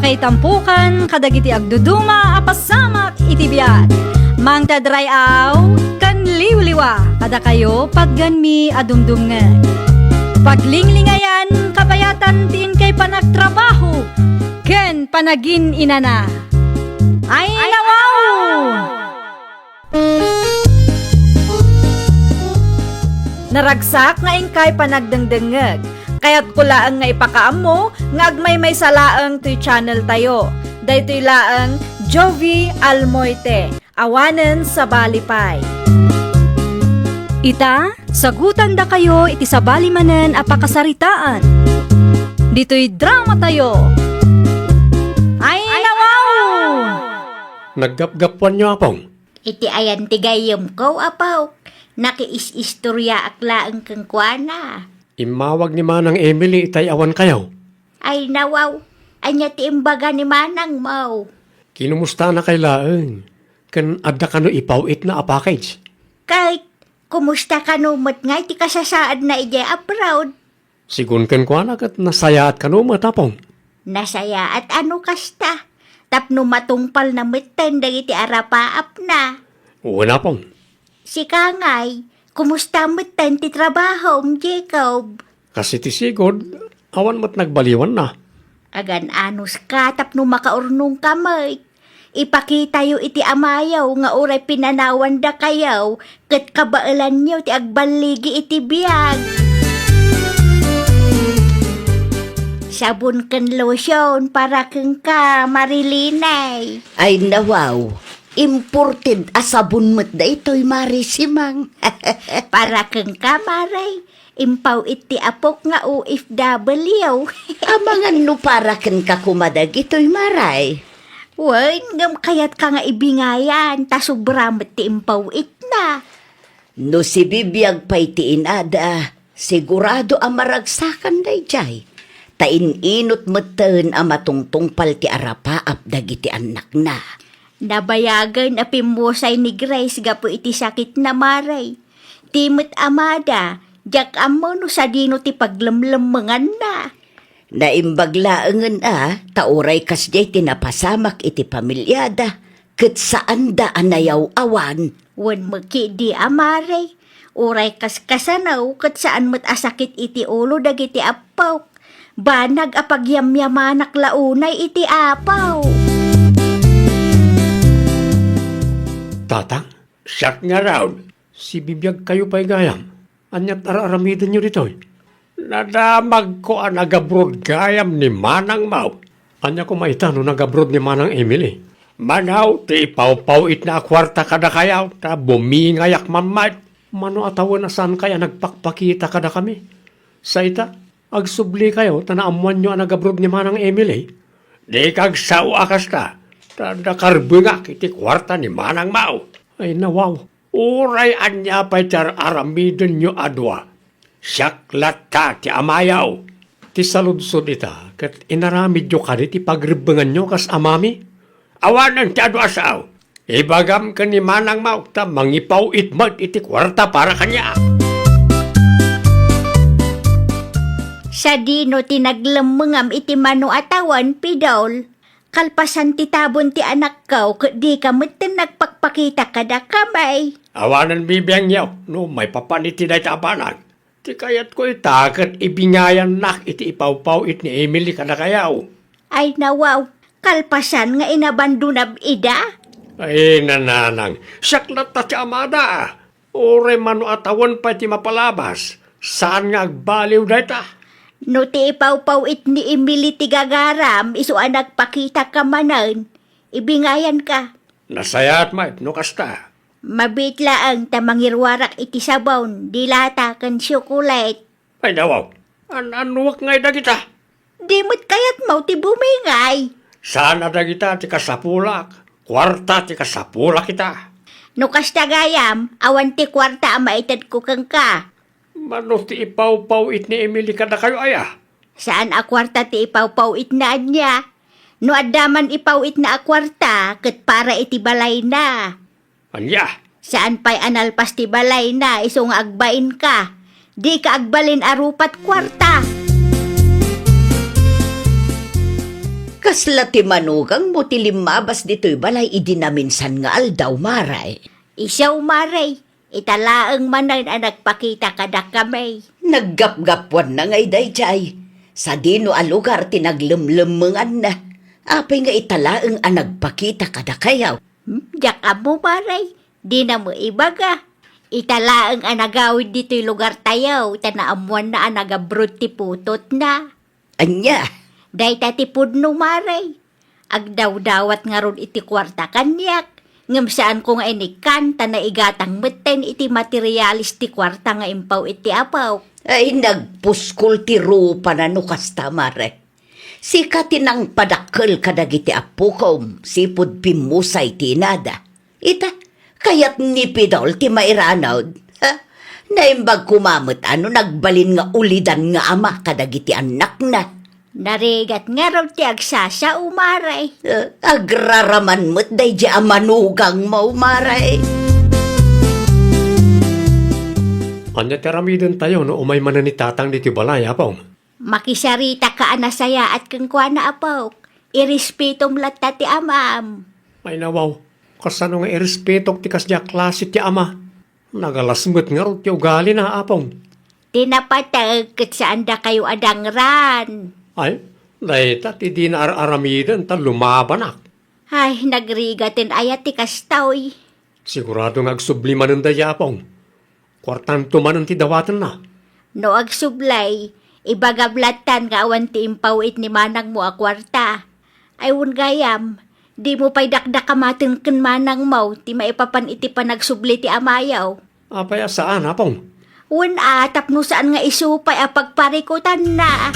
Makaitampukan kadagiti agduduma apasamak iti biag. Mangtadray aw kan liwliwa kada kayo pagganmi adumdumngan. Paglinglingayan kapayatan tiin kay panagtrabaho ken panagin inana. Ay nawaw! Naragsak nga ingkay panagdengdengeg. Kaya't kulaang nga ipakaam mo, nga agmay may salaang to'y channel tayo. Daytoy laang Jovi Almoite, awanen sa balipay. Ita, sagutan da kayo iti sa balimanen apakasaritaan. Dito'y drama tayo. Ay nawaw! Naggapgapuan niyo apong. Iti ayan tigayom ko, apaw. Nakiis-istorya aklaan kang kuana. Imawag ni Manang Emily itay awan kayaw. Ay nawaw, anya ti imbaga ni Manang mau. Kinumusta na kay laeng. Kan adda kano ipawit na a package. Kahit kumusta ka numot nga, iti kasasaad na ije abroad. Sigun ken kuana kat nasaya at kano matapong. Nasaya at ano kasta. Tapno matungpal na mitten dagiti arapaap na. Una pong. Si Kangay, kumusta mitten ti trabaho, Jacob? Kasi ti sigod, awan mat nagbaliwan na. Agan anos ka, tapno makaurnong kamay. Ipakita yo iti amayaw, nga uray pinanawan da kayaw, kat kabailan nyo ti agbaligi iti biyag. Sabon ken lotion para keng ka, marilinay. Ay nawaw, imported asabon mo't da ito'y marisimang. Para keng ka, maray. Impaw iti apok nga OFW. Amangan no para ken kakumadag ito'y maray. Wen, ngam kayat ka nga ibingayan, ta sobramet ti impaw it na. No si bibiyag pa'y ti inada, sigurado ang maragsakan day jay. Tain-inot meten ang matungtungpal ti arapaap dagiti anak na. Nabayagan a pimusay ni Grace gapo iti sakit na maray. Timot amada, jak amo no sa dino ti paglamlamangan na. Naimbaglaangan tauray kasjay tinapasamak iti pamilyada, ket saan da anayaw awan. Wen maki di amaray, uray kaskasanaw ket saan mat asakit iti ulo dagiti apaw. Banag apagyamyamanak launay iti apaw. Tatang, siyak nga raw. Si bibiyag kayo pa'y gayam. Anyat araramidan nyo dito'y. Nadamag ko ang nagabrod gayam ni Manang Mau. Anya ko maitano nagabrod ni Manang Emily. Manaw, ti ipaw-pawit na akwarta kada kayaw, ta bumingayak mamad. Mano atawan na saan kaya nagpakpakita kada kami? Sa ita, agsubli kayo, tanaamuan nyo ang nagabrod ni Manang Emily. Di kag sawa kasta, tada karbungak iti kwarta ni Manang Mau. Ay nawaw, uray anya pa'y tar aramidon nyo adwa. Siyaklat ka ti amayaw. Ti saludsod ita, kat inaramid nyo ka ti pagribangan nyo kas amami. Awanan ti adwa saaw. Ibagam ka ni Manang Mau, ta mangipaw itmat iti kwarta para kanya. Sa dino tinaglamangam iti mano atawan, pidol. Kalpasan ti tabon ti anak kaw, di ka meten nagpakpakita kada kamay. Awanan bibiyang yaw, no may papaniti na itapanan. Ti kayat ko itakat ibingayan nak iti ipaw-paw it ni Emily kada kayaw. Ay nawaw, kalpasan nga inabandunab ida. Ay nananang, saklat ta ti amada. Ore mano atawan pa ti mapalabas. Saan nga agbaliw da ita? No ti ipaw-paw it ni Emily ti gagaram, iso nagpakita ka manan. Ibingayan ka. Nasayat ma, no kasta. Mabitla ang tamangirwarak iti sabon, dilata kan syokolate. Ay dawaw, anuwak ngay da kita. Di mo't kayat mau ti bumingay. Sana da kita ti kasapulak. Kwarta ti kasapulak kita. No kasta gayam, awan ti kwarta ang maitad ko kang ka. Mano ti ipaw-paw it ni Emily kada kayo aya? Saan a kwarta ti ipaw-pawit na niya? No adaman ipawit na a kwarta, ket para iti balay na. Anya? Saan pa'y analpas ti balay na, iso nga agbain ka. Di ka agbalin arupat kwarta. Kasla ti manugang mo ti limabas dito'y balay idinaminsan nga aldaw, maray. Isaw maray, italaang manan ang nagpakita kada kamay. Naggapgapwan na ngay dayjay. Sa dino a lugar tinaglemlemengan na. Apay nga italaang ang nagpakita kada kayaw. Diyak mo maray, di na mo ibaga. Italaang ang nagawid dito'y lugar tayaw, tanaamuan na ang nagabrod ti putot na. Anya, Day tatipod no maray. Agdaw-dawat nga ron iti kwarta kanyak. Ngam saan ko nga inikan, na igatang meten iti materialis ti kwarta nga impaw iti apaw. ay nagpuskol ti rupa na nukasta, mare. Sika tinang padakkel kadagiti apukom, sipud pimusay ti nada. Ita, kayat ni Pidol ti mairanawd. Ha? Naimbag kumamot ano nagbalin nga ulidan nga ama kadagiti anak na. Narigat nga raw ti agsasa umaray. Agraraman mo't day di amanugang mo, maray. Anya teramidin tayo no umay manan ni tatang diti balay, apong. Makisarita ka anasaya at kang kwa na apaw. Irespetom latta ti amam. May nawaw, kasano nga irespetok ti kasya klase ti ama. Nagalasmet nga ro ti ugali na, apong. Tinapatag kat saan da kayo adangran. Ay, dahita ti di na aramidin ta lumabanak. Ay, nagrigatin ayat ti kastaw. Sigurado nga agsubliman ng dayapong. Kwartanto man ang tidawatan na. No agsublay, ibagablatan nga awan ti impawit ni manang mo a kwarta. Ay gayam, di mo pa'y dakdakamatin ken manang mo, ti maipapan iti panagsubli ti amayaw. Apay saan, apong? Tapno saan nga isupay a pagparikutan na.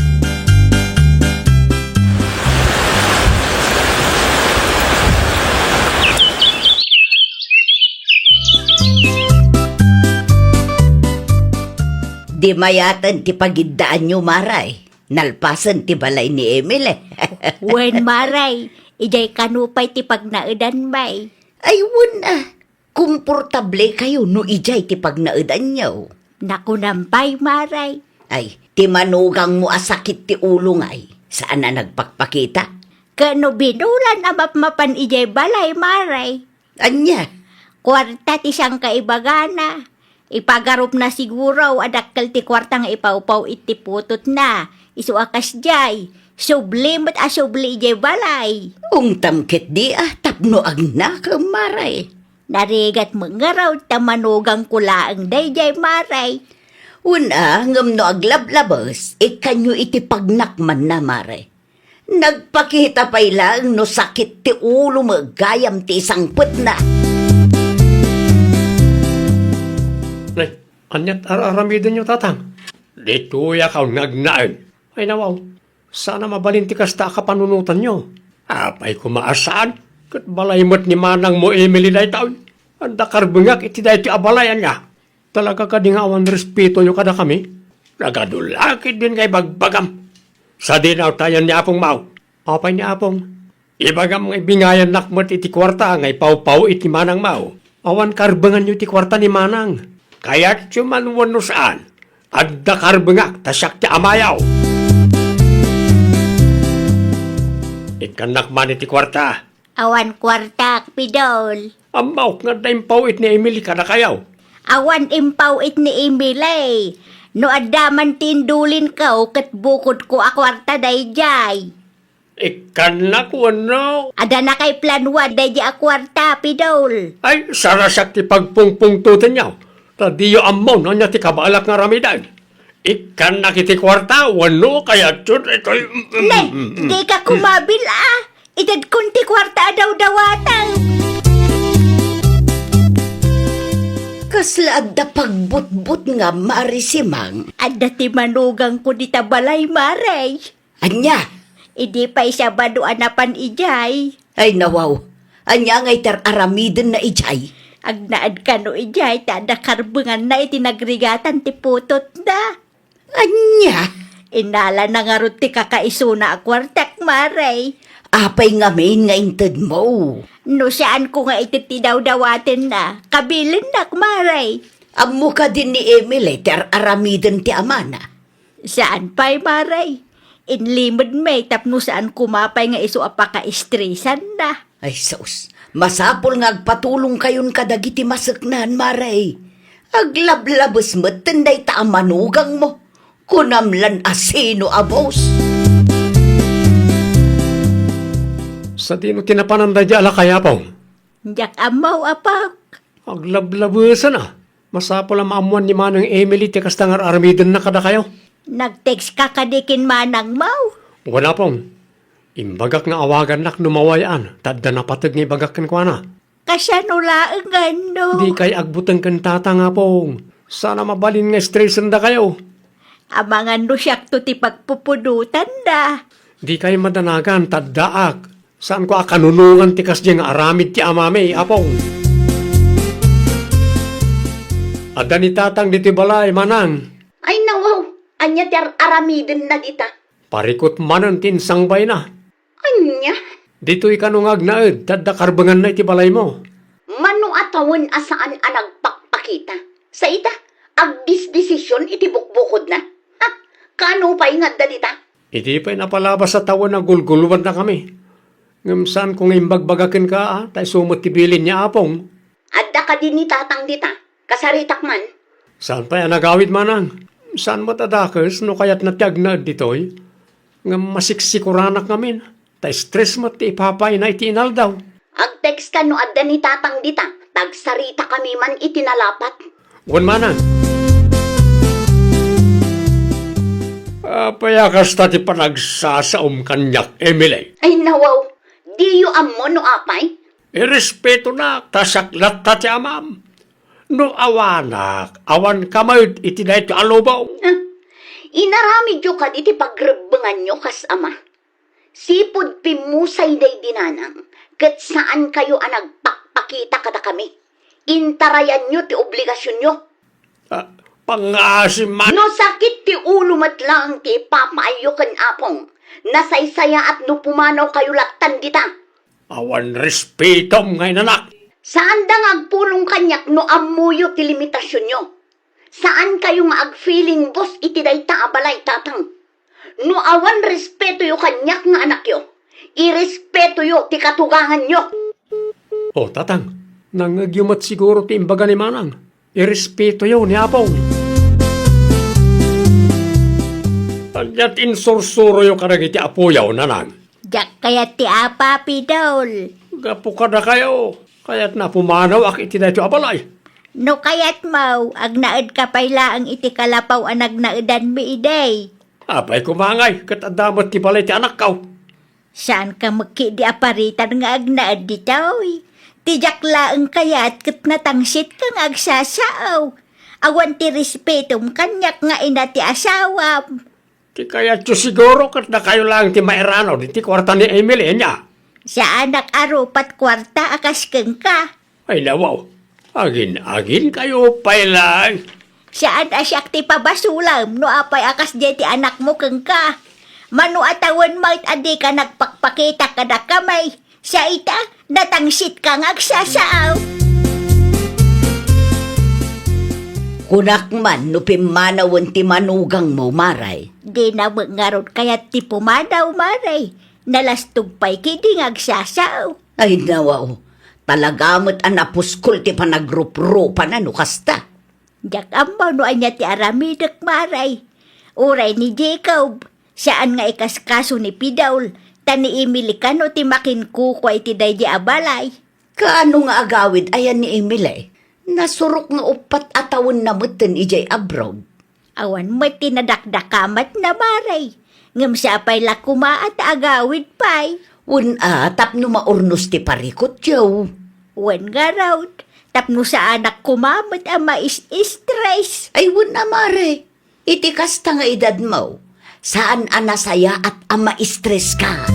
Di mayatan ti pagidaan nyo, maray. Nalpasan ti balay ni Emile. Wen maray, ijay kanupay ti pagnaudan may. Ay, wala. Komportable kayo no ijay ti pagnaudan nyo. Nakunampay maray. Ay, ti manugang mo asakit ti ulo ngay. Saan na nagpakpakita? Kano binulan amapmapan ijay balay maray. Anya, Kwarta ti siyang kaibagana. Ipagarup na siguro adakkel ti kwarta nga ipaupaw iti putot na. Isu akas jay. Sublimot a subli ijay balay. tamkit di tapno ang nakamaray. Narigat mo nga raw tamanugang kulaang dayjay maray. Una, ngam no aglablabas, ikanyo iti pagnakman na, maray. Nagpakita pa'y lang no sakit ti ulo mo gayam ti isang put na. Nay, anyat aramidin nyo tatang. Dito ya ka ngagnain. Ay nawaw, sana mabalinti kasta kapanunutan nyo. Apay kumaasaan, kat balaymot ni manang mo Emily na itaw. Anda karbungak iti dahi ti abalayan niya. Talaga ka di nga awan respeto nyo kada kami. Nagadulakid din kay bagbagam. Sa dinaw tayo ni Apong Mau. Apay ni Apong. Ibagam nga ibingayan nakmat iti kwarta nga ipaw-paw iti manang Mau. Awan karbangan nyo iti kwarta ni manang. Kaya't sumanwan no saan. Adda karbangak tasyak ti amayaw. Ikanak man iti kwarta. Awan kwarta, Pidol. Amaw nga na impawit ni Emily kada kayaw. Awan impawit ni Emily. No adaman tindulin ka kat bukod ko a kwarta dayjay. Ikanak wano. Ada na kay planwa dayjay a kwarta, Pidol. Ay, sarasak ti pagpungpungtutan niyaw. Tadiyo amaw na niya ti kabalak nga ramidan. Ikanak iti kwarta, wano kaya chut ito'y... Nay, di ka kumabil Idad kunti kwarta daw dawatang. Kasla adda pagbutbut nga marisimang. Adda ti manugang ko di tabalay maray. Anya, Idi pa isa baduan na pan ijay. ay nawaw. Anya ngay aramiden na ijay. Agnaad ka no ijay, tada karbungan na itinagregatan ti putot na. Anya, Inala na nga ron ti kakaisuna a kwartak maray. apay nga main nga inted mo. No saan ko nga ititidaw-dawatin na, kabilin na maray. Amo ka din ni Emily aramiden ti amana. Saan pa'y maray? Inlimod may tapno saan kumapay nga iso apaka-estresan na. Ay, sus. Masapol nga agpatulong kayon kadagiti masaknan, Maray. Aglablabos mo, tinday ta ang manugang mo. Kunamlan asino abos. Sa tino tinapananda di ala kaya pong. Jak amaw apak. Aglablabusan na. Masapol ang maamuan ni Manang Emily ti kastangar aramidan na kada kayo. Nag-text ka kadikin manang mau. Wala pong. Imbagak nga awagan nak numawayaan. Tadda na patag nga ibagak kan kwa na. Kasyanulaan gano. Di kay agbutan kan tata nga pong. Sana mabalin nga stressan da kayo. Amangan no siyak to ti pagpupudutan da. Di kay madanagan taddaak. Saan ko akanunungan ti kasdi nga aramid ti amame apong. Adda ni tatang diti balay manang. Ay, nawaw. Anya ti aramiden na dita. Parikot manan tinsangbay na. Anya? Dito'y kanungag na tadda karbangan na iti balay mo. Mano atawon asaan ang nagpakpakita? Sa ita, agdisdesisyon iti bukbukod na. Ha? Kano pa ingad da dita? Iti pa'y napalabas sa tawa na gulguluban na kami. Ngamsan kung imbagbagakin ka, tay sumot tibilin niya apong. Adda ka din ni tatang dita. Kasaritak man. Saan pa yan nagawid manang? Saan mo tadakers no kaya't natiyag na dito'y? Ngam masiksikuраnak ngamin. Tay stress mo ti ipapay na iti inal daw. Ag-text ka no adda ni tatang dita. Tagsarita kami man itinalapat. Wan manang. Payakas tati panagsasaom kanyak, Emily. Ay nawaw. Di yu ammo no apay. Irespeto na, tasaklat tati amam. No awanak, awan kamay itinay ito alobaw. Inaramid yu ka iti pagrebengan nyo kas ama. Sipod pimusay day dinanang. Kat saan kayo ang nagpakpakita kada kami. Intarayan nyo ti obligasyon nyo. Pangasim man. No sakit ti ulo matlang ti papaayo kan apong. Nasaysaya at no pumanaw kayo laktan dita. Awan respetom ngay nanak. Saan da nga agpulong kanyak no amuyo ti limitasyon nyo? Saan kayo nga ag-feeling boss iti dayta abalay tatang? No awan respeto yo kanyak nga anak yo. Irespeto yo ti katugangan nyo. O tatang, nangagyumat siguro ti imbaga ni manang. Irespeto yun ni apong. Anyat insursuro yung karag iti apoyaw nanang. Jak kaya ti apa pidol. Gapo ka na kayo. Kaya't na pumanaw ak iti na ito abalay. No kayat mau, agnaed ka payla ang iti kalapaw ang nagnaedan mi iday. Apay kumangay, katadamat ti balay ti anak kaw. Saan ka magki di aparitan nga agnaed ditoy? Tijak laeng kayat kat natangsit kang agsasaaw. Awan ti respetom kanyak nga ina ti asawam. Ti kayat yu siguro kat na kayo lang ti mairano di ti kwarta ni Emily niya. Sa anak arupat kwarta akas keng ka. Ay nawaw, agin kayo pailan. Saan asyak ti pabasulam no apay akas di ti anak mo keng ka. Mano atawan mait adi ka nagpakpakita kada kamay. Sa ita, natangsit kang agsasaaw. Kunak man no pimanawan ti manugang mo, Maray. Di na mangarot kaya ti pumadaw maray. Nalastog pa'y kidi agsasaaw. Ay nawaw, talagamot ang napuskol ti panagrup-rupa na no kasta. Jak amaw no anya ti aramidak maray. Uray ni Jacob, saan nga ikaskaso ni Pidaul, tani Emily kano ti makinkukway ti day di abalay. Kaano nga agawid ayan ni Emily? Nasurok nga upat atawon na mutin ijay abroad. Awan mo tinadakdakamat na maray. Ngam sa pa'y lakuma at agawid pa'y. Una, tapno maurnos ti parikot, Joe. Wan nga raw, tapno sa anak kumamat ang mais-stress. Ay, una, Mare. Iti kasta nga edad mo. Saan anasaya at ama stress ka?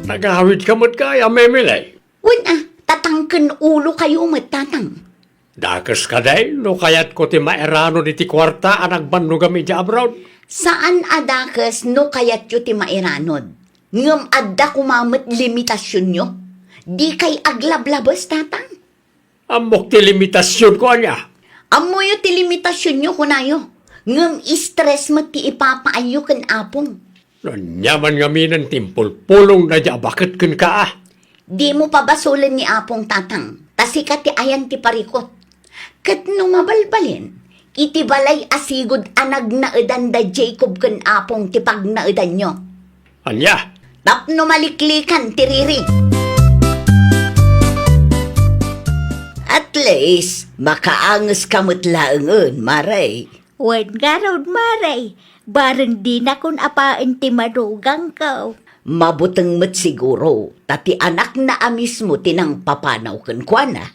Nagawid ka mo't kaya, Emily. Una, tatangken ulo kayo matatang. Dakas ka day, no kaya't ko ti mairano di ti kwarta anak banugami di abroad. Saan adakas no kayat yu ti mairanod? Ngam adda kumamit limitasyon nyo? Di kay aglablabas tatang? Amok ti limitasyon ko anya. Amo yung tilimitasyon nyo kunayo. Ngam stress mo ti ipapaayo kan apong. Nanyaman nga minan timpol, pulong na dya, bakit kun ka ah? Di mo pabasulan ni apong tatang. Tasika ti ayan ti parikot. Kat nung mabalbalin, iti balay asigod anag na edan da Jacob kan apong ti pag na edan nyo. Anya, Tapno maliklikan ti riri. At least, makaangas kamot laangon, maray. Wan garod maray, barang di na kun apaan ti madugang ko. Mabutang mat siguro, tati anak na amis mo tinang papanaw kan kuana.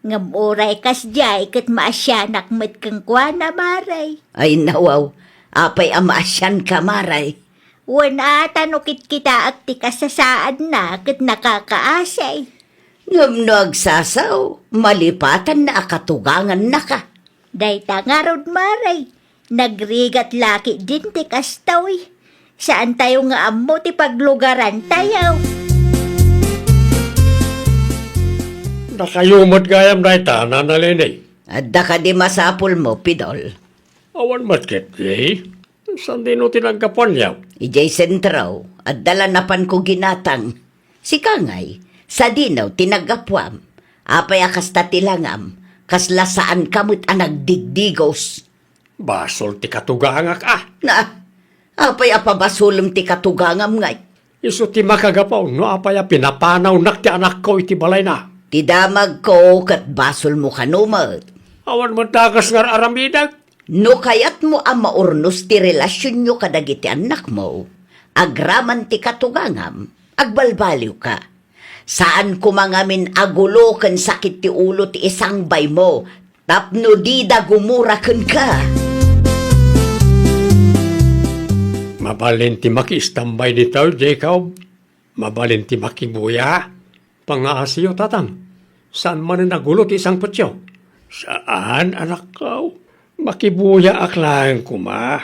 Ngam oray kas jay kat maasyanak met kang kuana maray. Ay nawaw, apay amaasyan ka maray. Wan ata no kita at ti kasasaan na kat nakakaasay. Ngam nagsasaw, malipatan na akatugangan na ka. Dayta nga rod maray, nagrigat laki din ti kastawi. Saan tayo nga amo ti paglugaran tayo? nakayumot gayam na ita, nanalinay. Adda ka di masapul mo, Pidol. Awan matkit, eh? Saan din o tinagkapan yaw? Ijay sentraw, at dala napan ko ginatang. Si Kangay, sa dinaw tinagapwam. Apay akas tatilangam, kasla saan kamot anag digdigos. Basol ti katugangak ah. Na, apay apabasulom ti katugangam ngay. Iso ti makagapaw, no apaya pinapanaw nak ti anak ko iti balay na. Ti damag ko kat basol mo kanumat. Awan mo tagas nga aramidag. No kayat mo ang maurnos ti relasyon nyo kadagiti anak mo, agraman ti katugangam, agbalbaliw ka. Saan kumangamin agulo kan sakit ti ulo ti isang bay mo, tapno di da gumurakan ka. Mabalin ti makistambay ni tao, Jacob. Mabalin ti makibuya. Pangaasiyo, tatang. Saan man na nagulo ti isang putyo? Saan, anak ko? Makibuya aklaan ko, ma.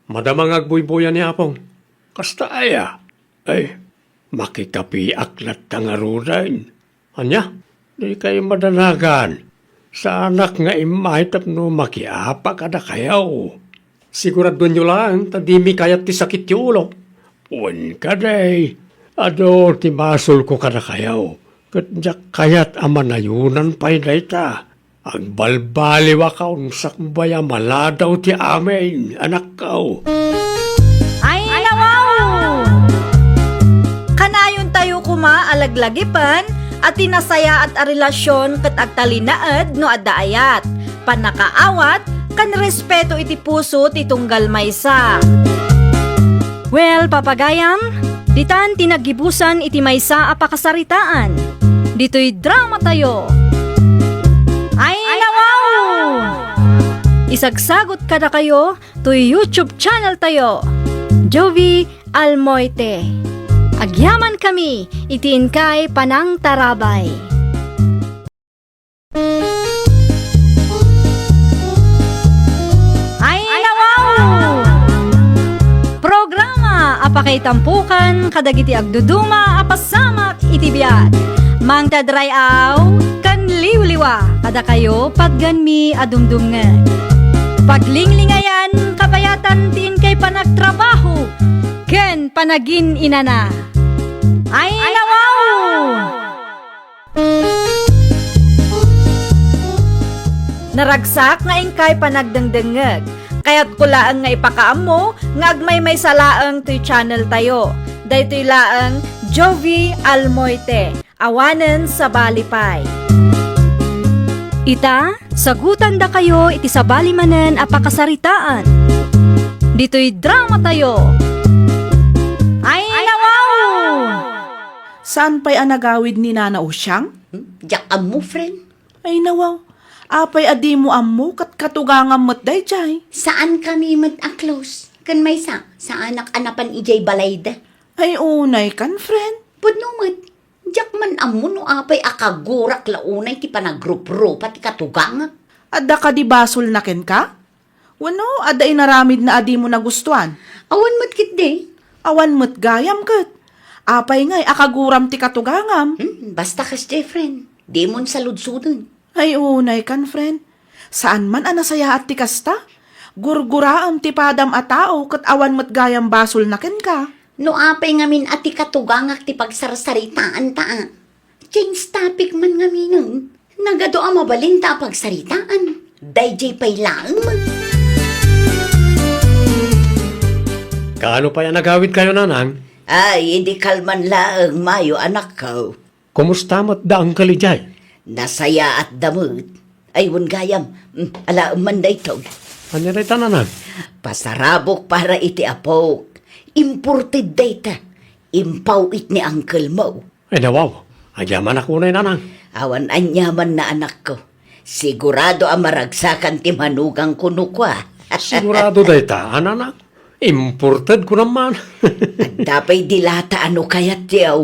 Madamang agbuybuya ni Apong. Kasta aya. Ay, makikapi aklat tangarudain. Anya, di kayo madanagan. Sa anak nga imay tapno makiapa kada kayaw. Sigurado nyo lang, tadimi kayat ti sakit ti ulo. Un ka day. Ado, ti masol ko kada kayaw. Katjak kayat amanayunan pa'y dayta. Agbalbaliw akaw sakbaya maladaw ti amin, anak kao. Ay, nawaw! Kanayon tayo kuma alaglagipan at tinasaya at a relasyon kat agtalinaad no addaayat. Panakaawat, kan respeto iti puso ti tunggal maysa. Well, papagayam, ditan tinagibusan iti maysa a pakasaritaan. Dito'y drama tayo. Ay, nawaw! Isagsagot ka na kayo to YouTube channel tayo. Jovi Almoite. Agyaman kami, itiin kay Panang Tarabay. Ay, nawaw! Programa apakay tampukan kadagiti agduduma apasamak itibiyat. Mang tadray aw kan liwliwa kada kayo pagganmi adumdum nga. Paglinglingayan kapayatan tiin kay panagtrabaho ken panagin inana. Ay, nawaw! Naragsak nga ingkay panagdengdengeg. Kaya't kulaan nga ipakaam mo nga agmay may salaang to channel tayo. Daytoy laang Jovi Almoite. Awanen sa balipay. Ita, sagutan da kayo iti sabali manen apakasaritaan. Dito'y drama tayo. Ay, nawaw! Saan pa'y anagawid ni Nana Osyang? Diyak mo, friend. Ay nawaw, apay adi mo ammo kat katugangam mat day jay. Saan kami mag-close? Kan may sa anak-anapan ijay balayda. Ay unay kan, friend. Punumat, diyak man amo no apay akagurak launay ti panagrup-rup pati katugangak. Adda ka di basol na ken ka? Wano, adda inaramid na adi mo nagustuhan. Awan mat kit de. Awan mat gayam kat. Apay ngay akaguram ti katugangam. Basta kas de, friend. Di mon saludsudon. Ay unay kan, friend. Saan man anasaya at ti kasta? Gurguraam ti padam a tao kat awan mat gayam basol na ken ka. No apay ngamin ati katugangak ti pagsarsaritaan ta. Change topic man ngamin nun. Nagado ang mabalinta pagsaritaan. Dayjay pay lang. Kaano pa yan nagawid kayo, nanang? Ay, hindi kalman laang mayo anak ko. Kumusta mo't daang kalijay? Nasaya at damot. Ay, wun gayam. Ala, manday to. Anya rin nanang? Pasarabok para iti apok. Imported data. Impawit ni uncle mo. Ay, nawaw. Agyaman ako na nanang. Awan anyaman na anak ko. Sigurado ang maragsakan ti manugang kuno kwa. Sigurado dayta, nanang. Imported ko naman. At dapay dilata ano kayat yaw.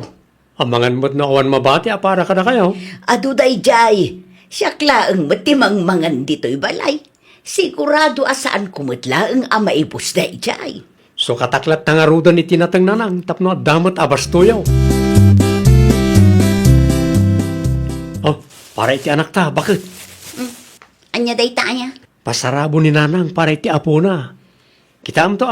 Amangan mo't na awan mabati, para ka na kayo. Adu dayjay. Siyakla ang matimang mangan dito'y balay. Sigurado asaan kumutlaang ang maibus dayjay. So kataklat tangarudan ni tinatang nanang, tapno at damot abastoyaw. Oh, para iti anak ta, bakit? Anya day tanya? Pasarabo ni nanang para iti apo na. Kita am to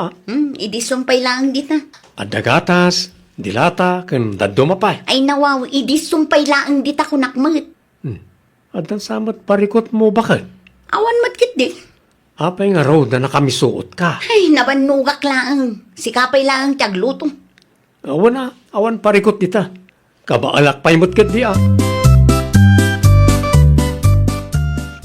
Idi sumpay lang dita. Adagatas, dilata, kan dadumapay. Ay nawaw, idi sumpay lang dita kunakmat. Adan samat parikot mo, bakit? Awan matkit di. Apay nga road na nakamisuot ka. Ay, nabanugak lang. Sikapay lang tiagluto. Awan parikot dita. Kabaalak pa'y mutkat di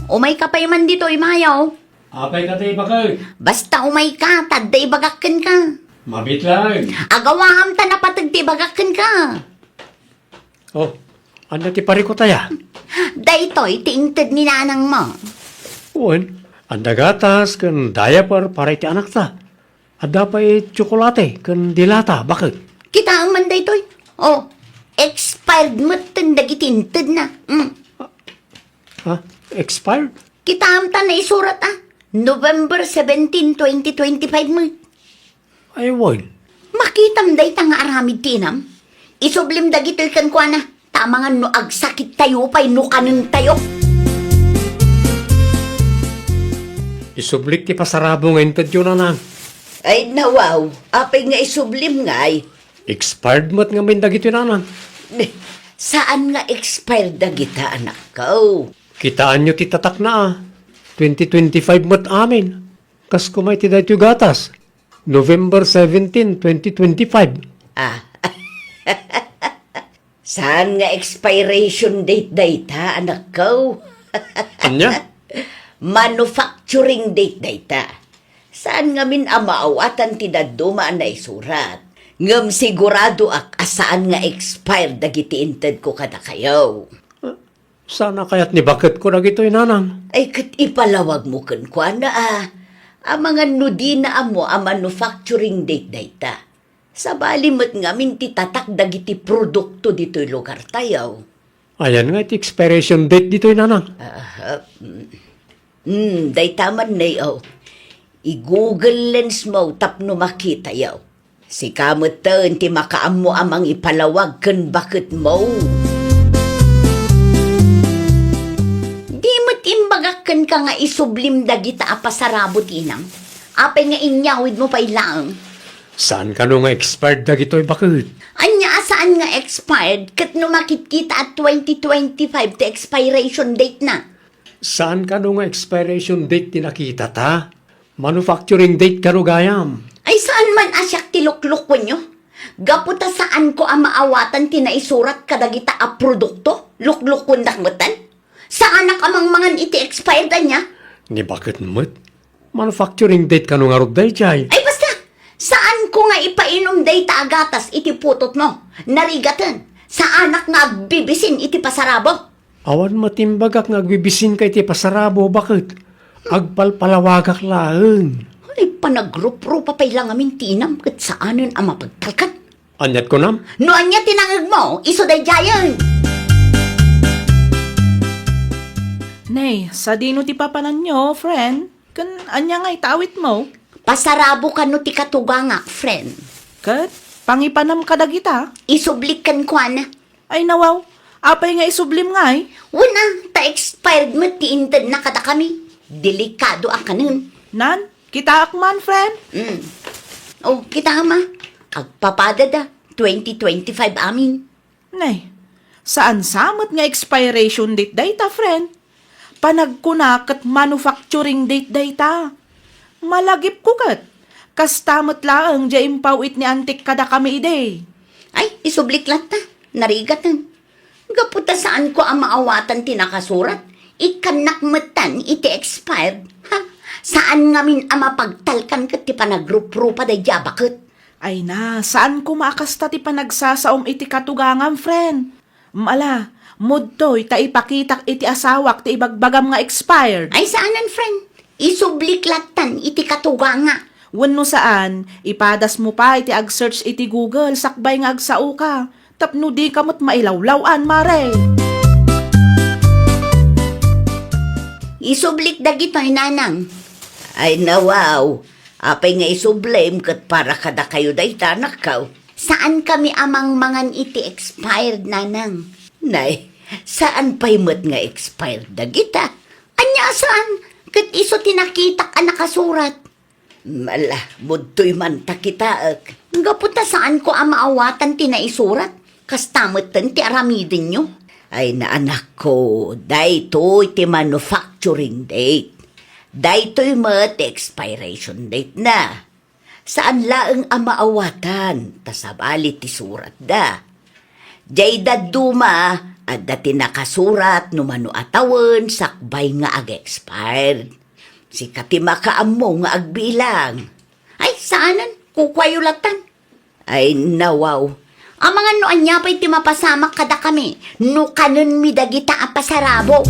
Umay ka pa'y man dito, imayaw. Apay ka tayo, bakit? Basta umay ka, taday bagakken ka. Mabit lang. Agawam ta na patagdi bagakken ka. Oh, ano ti parikot taya? Daytoy, tiingtad ni nanang mo. Uwan, andagatas, kan diaper para iti anak ta. Ada pa'y tsokolate, kan dilata, bakit? Kita ang man daytoy. Oh, expired mo tindagitintad na. Ha? Expired? Kita ang ta na isurat November 17, 2025 mo. Ay, wan. Makitam day ta nga aramid tinam. Isublim dagitil kan kwa na. Tama nga no agsakit tayo pa'y no kanang tayo. Isublik ti pasarabo ngayon tadyo nanang. Ay nawaw, apay nga isublim nga ay. Expired mo't nga may dagito nanang. Saan nga expired na kita anak ko? Kitaan nyo ti tatak na 2025 mo't amin. Kas kumay ti dahito gatas. November 17, 2025. Saan nga expiration date data anak ko? Anya? Manufacturing date data. Saan nga min amaawatan ti daduma na isurat? Ngam sigurado asaan nga expired dagiti inted ko kada kayo. Sana kaya't ni bakit ko na gito'y nanang. Ay kat ipalawag mo kan kwa na ang mga nudina amo ang manufacturing date data. Sa balimot nga min ti tatak dagiti produkto dito'y lugar tayo. Ayan nga iti expiration date dito'y nanang. Data man na yaw. I-google lens mo tapno makita yaw. Si kamot ti makaam mo amang ipalawag kan bakit mo. Di mo't imbagakan ka nga isublim dagita apasarabot inang. Apay nga inyawid mo pa ilang. Saan ka no nga expired na gito'y bakit? Anya saan nga expired kat no makitkita at 2025 ti expiration date na. Saan ka no nga expiration date tinakita ta? Manufacturing date ka no gayam. Ay saan man asyak tilukluk nyo? Gaputa saan ko ang maawatan tinaisurat kadagita a produkto? Lukluk kundakmutan? Saan amang mangan iti expired niya? Ni bakit mo't? Manufacturing date ka no nga roday jay. Ay basta, saan ko nga ipainom day taagatas iti putot mo? Narigatan, sa anak nga agbibisin iti pasarabo? Awan matimbagak nga agbibisin kay ti pasarabo, bakit? Agpalpalawagak laeng. Ay panagrup-rup pa lang amin tinam kat saanan ang mapagtalkan. Anyat ko nam? No anya tinangag mo, iso day jayan. Nay, sa dino ti papanan nyo, friend? Kan anya nga itawit mo? Pasarabo ka no ti katuganga, friend. Kat, pangipanam ka dagita? Isublikan ko na. Ay nawaw, Apay nga isublim nga eh. Una, ta-expired mo ti inted na kada kami. Delikado ang kanun. Nan, kita akman, friend. Oh, kita ma. Agpapadada, 2025 amin. Nay, saan samot nga expiration date data, friend? Panagkuna kat manufacturing date data. Malagip ko kat. Kastamot laang dya impawit ni antik kada kami ide. Ay, isublik lang ta. Narigatan. Gaputa saan ko ang maawatan tinakasurat? Ikanak matan iti expired. Ha? Saan ngamin ang mapagtalkan kat ti panagrup-rupa day bakit? Ay na, saan ko maakasta ti panagsasaom iti katugangam, friend? Mala, mudtoy ta ipakitak iti asawak ti ibagbagam nga expired. Ay, saanan, friend? Isublik latan iti katuganga. Wenno saan, ipadas mo pa iti ag-search iti Google, sakbay nga agsao ka. Tapno di kamot mailawlawan, mare. Isublik dagitoy nanang. Ay nawaw. Apay nga isublame kat para kada kayo day tanakaw. Saan kami amang mangan iti expired nanang? Nay, saan pa'y mat nga expired dagita? Anya saan? Kat iso tinakitak ang nakasurat. Mala, budtoy man takitaak. Gaputa saan ko ang maawatan tinaisurat? Kastamatan ti aramidin nyo? Ay na anak ko, daytoy ti manufacturing date. Daytoy mat expiration date na. Saan laeng ang maawatan? Tasabali ti surat da. Jay daduma, adda ti nakasurat no mano atawan sakbay nga ag-expired. Si kati makaammo nga agbilang. Ay, saanan? Kukwayulatan. Ay, nawaw. Ang mga noan niya pa'y ti mapasamak kada kami. No kanon mi dagita ang pasarabo.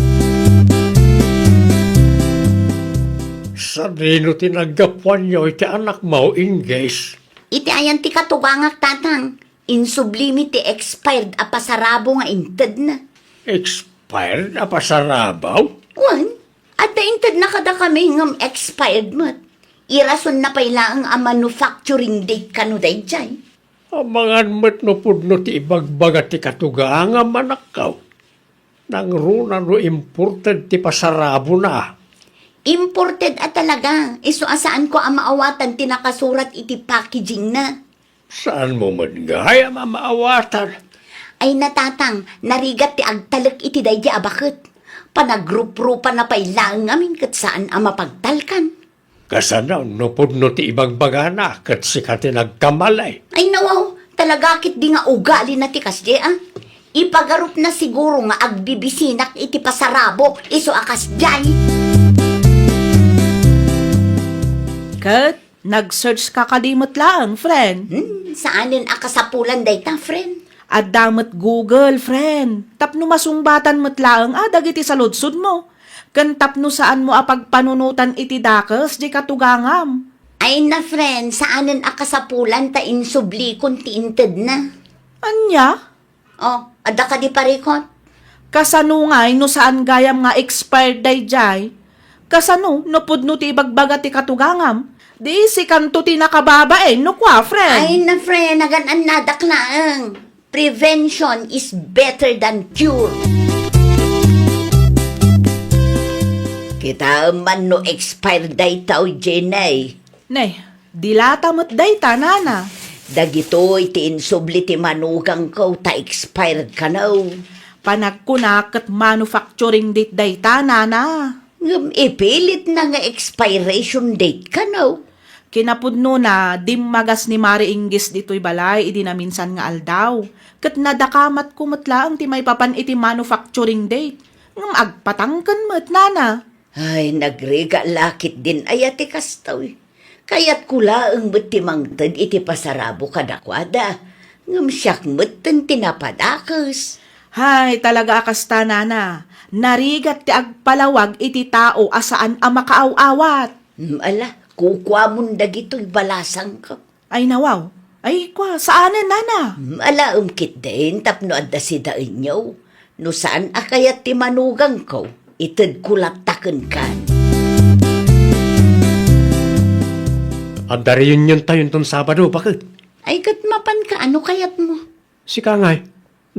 Sa rino tinagapuan nyo iti anak mo, Ingges. Iti ayan ti katugangak tatang. Insublimi ti expired a pasarabo nga inted na. Expired na pasarabaw? Wan, at da inted na kada kami ngam expired mat. Irason na pailaang a manufacturing date kano day jay. Amangan met no pudno ti ibagbaga ti katuganga manakaw. Nang runa no imported ti pasarabo na. Imported at talaga. Iso asaan ko ang maawatan tinakasurat iti packaging na. Saan mo man gaya mamaawatan? Ay natatang, narigat ti agtalak iti daydi abakit. Panagrup-rupa na pailang ngamin kat saan ang mapagtalkan. Kasanaw no pudno ti ibagbaga na kat sikati nagkamalay. Ay nawaw, talaga kit di nga ugali na ti kasdi ah. Ipagarup na siguro nga agbibisinak iti pasarabo, iso akas jay. Kat, nag-search ka kalimot lang, friend. Saanin akasapulan day ta, friend? At damat Google, friend. Tapno masungbatan mo't lang, dagiti sa ludsud mo. Kan tapno saan mo apagpanunutan iti dakas, di katugangam. Ay na, friend, saanin akasapulan ta insublikon ti inted na. Anya? Oh, ada ka di parikot? Kasanungay no saan gayam nga expired day jay. Kasano, no pudno ti ibagbaga ti katugangam. Di si kanto ti nakababa no kwa, friend. Ay na, friend, nagan nadaklaang. Prevention is better than cure. Kita man no expired day tao, Jenay. Nay, dilata mo't day tanana. Dagitoy ti insubli ti manugang ko ta expired ka na. Panagkunak at manufacturing date day tanana. Ipilit na nga expiration date ka na. Kinapudno na dimmagas ni Mari Ingis dito'y balay, idi na minsan nga aldaw. Kat nadakamat kumutlaang ti may papan iti manufacturing date. Ngam agpatangkan mo't nana. Ay, nagriga lakit din ayati kastaw. Kaya't kulaang mo't ti mangtad iti pasarabo kadakwada. Ngam siyak mo't tinapadakas. Hay, talaga akasta nana. Narigat ti agpalawag iti tao asaan ang makaaw-awat. Ala, kukwa mong dagito'y balasang ka. Ay nawaw. Ay kwa, saanan nana? Ala, umkit din, tapno adda si dain nyo. No saan akayat ti manugang ko, itad kulatakan kan. Anda reunion tayo itong Sabado, bakit? Ay, kat mapan ka, ano kayat mo? Si Kangay,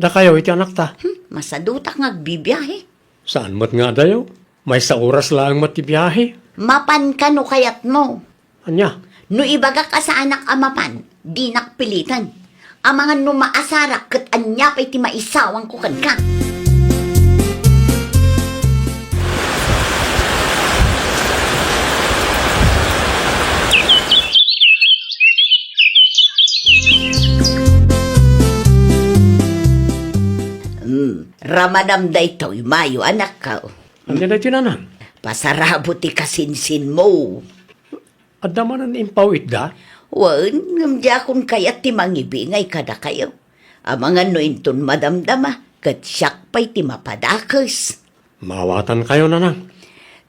Da kayo iti anak ta. Masadutak ngagbibiyahe. Saan mo't nga dayo? May sa oras lang matibiyahe. Mapan ka no kayat mo. Anya? No ibaga ka sa anak amapan, di nakpilitan. Ang mga numaasarak kat anya pa'y ti maisawang ko kan ka. Ramadam da ito'y mayo anak ka. Anya da tinanang? Pasarabo ti kasinsin mo. At naman ang impaw itda? Wan, ngamdya kung kayat ti mangibingay kada kayo. Ang mga nointon madamdama, kat siyak pa'y ti mapadakes. Mawatan kayo nanang.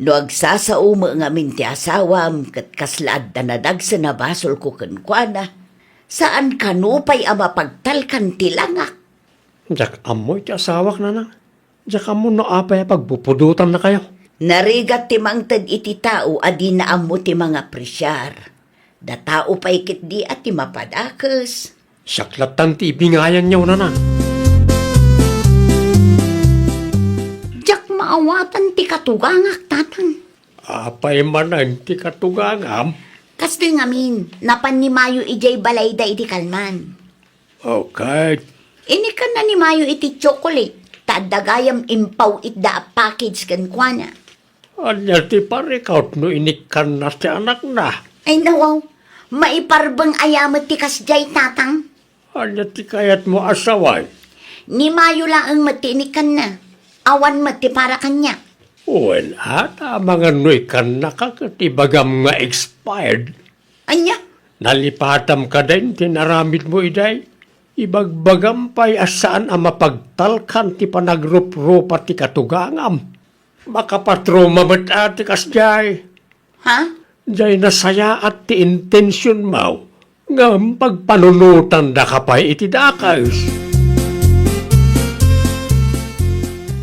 No agsasauma ngamin ti asawam, kat kaslad na nadag sa nabasol ko kankwana. Saan kanupay ama pagtalkan ti langak? Diyak amoy ti asawak nanang. Diyak amo no apay pagpupudutan na kayo. Narigat ti mangtad iti tao adi na amo ti mga presyar. Da tao pa'y kit di at ti mapadakes. Saklatan ti ibingayan niyo nanang. Diyak maawatan ti katugangak tatan. Apay manan ti katugangam. Kastil ngamin, napan ni Mayo ijay balay da iti kalman. Okay. Ini ka na ni Mayo iti chocolate. Tadagayam impaw itda a package kan kwa na. Anya ti parikaut no inikan na ti anak na. Ay nawaw, maiparbang ayamat ti kasjay tatang. Anya ti kayat mo asaway. Ni Mayo lang ang matinikan na. Awan mati para kanya. Well, mga noy kan nakakatibagam nga expired. Anya, Nalipatam ka din, tinaramid mo iday. Ibagbagam pa'y asaan ang mapagtalkan ti panagrup-rupa ti katugangam. Makapatroma mat ati kasjay. ha? Jay nasaya at ti intensyon mo. Ngam pagpanunutan da ka pa'y iti dakas.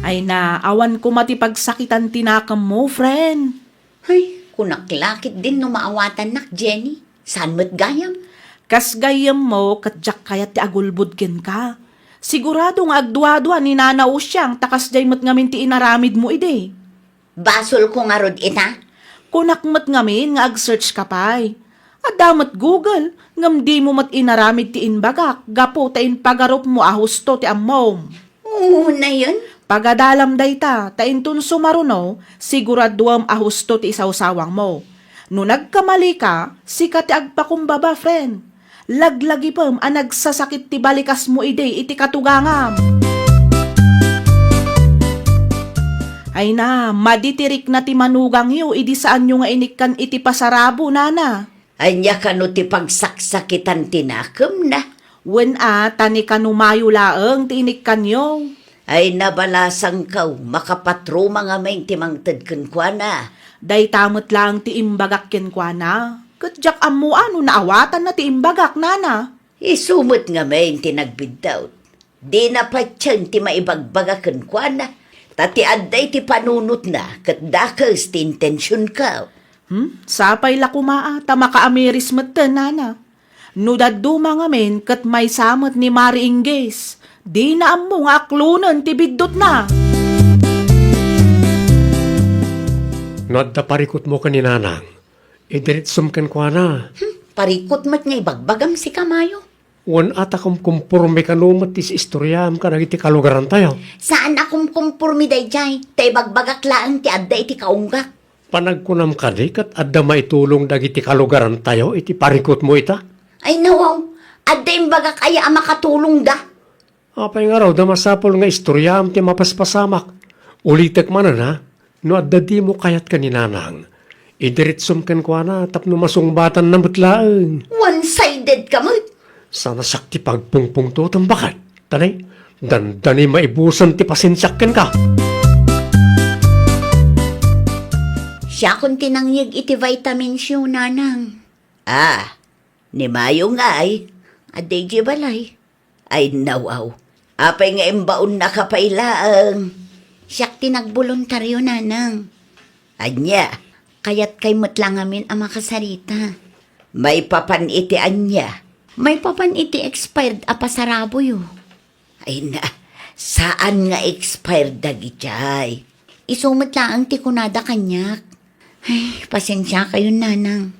Ay na, awan ko matipagsakitan tinakam mo, friend. Ay, kunaklakit din no maawatan nak, Jenny. Saan mo't gayam? Kas gayam mo, katjak kayat ti agulbud ken ka. Sigurado nga agduwa-duwa ni nanaw siyang takas jay mat ngamin ti inaramid mo ide. Basol ko nga rod ita. Kunakmat ngamin nga ag-search ka pa'y. At damat Google, ngam di mo mat inaramid ti inbagak, gapo ta in pagarop mo ahusto ti ammom. Oo na yun. Pagadalam dayta, ta intun sumaruno, siguraduam ahusto ti isawsawang mo. No nagkamali ka, sika ti agpakumbaba, friend. Laglagi pam ang nagsasakit ti balikas mo ide iti katugangam. Ay na, maditirik na ti manugang yo, idi saan nyo nga inikkan iti pasarabo, nana. Anya ka no ti pagsaksakitan tinakam na. Wen tani kanumayo laeng ti inikkan yo. Ay nabalasang kaw, makapatroma nga may timangtad kwa na. Day tamot lang ti imbagak ken kwa na. Katjak amo ano naawatan na ti imbagak, nana. Isumot nga may tinagbidawt. Di na pa tiyan ti maibagbagakan kwa na. Tati adday ti panunot na, kat dakas ti intensyon ka. Sapay la kumaa, ta makaamiris matten, nana. No daduma nga men, kat may samot ni Mari Ingges. Di na amo nga aklunan ti biddot na. Nadda parikot mo ka ni nanang. Idiritsum kan kwa na. Parikot mat nga ibagbagam si Kamayo. Wan ata kung kumpurme ka numat ti istoryam ka nagiti kalugaran tayo. Saan akong kumpurmi day jay? Ta ibagbagak laan ti adday ti kaunggak. Panagkunam ka di kat adda maitulong dagiti kalugaran tayo iti parikot mo ita. Ay nawaw, adday imbagak aya ang makatulong da. Apay nga raw da masapol nga istoryam ti mapaspasamak. Ulitek man na, no adda di mo kayat ka ni nanang. Idiritsum kan kwa na tapno masungbatan na mutlaang. One-sided ka mo. Sana sakti pagpungpung to tambakan. Tanay, dandani maibusan ti pasensyakken ka. Siya kung tinangyag iti vitamins yun, nanang. Ni Mayo nga ay, aday di balay. Ay nawaw, apay nga imbaon na kapailaang. Siyak tinagboluntaryo, nanang. Anya, kayat kay matlangamin ang makasarita. May papan iti anya. May papan iti expired a pasarabo yo. Ay na, Saan nga expired dagiti? Isumot lang ti kunada kanyak. Ay, pasensya kayo, nanang.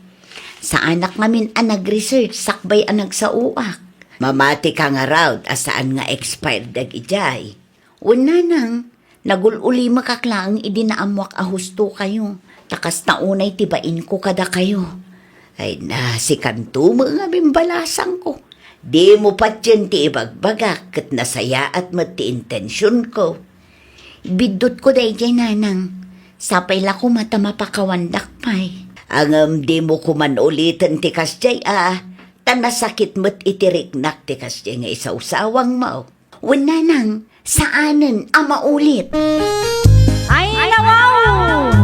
Sa anak namin ang nag-research, sakbay ang nagsauak. Mamati ka nga raw, asaan nga expired dagiti? Una nang, nagululi makaklang idinaamwak a husto kayo. Takas na unay tibain ko kada kayo. Ay na, si kanto mo nga bimbalasang ko. Di mo pat yan ti ibagbagak, kat nasaya at mati intensyon ko. Bidot ko day jay nanang. Sapay la ko mata mapakawandak pay. Ang di mo kuman ulitin ti kasjay tanasakit mo't itiriknak ti kasjay nga isausawang mo. Una nang, saanan ang maulit? Ay, nawaw!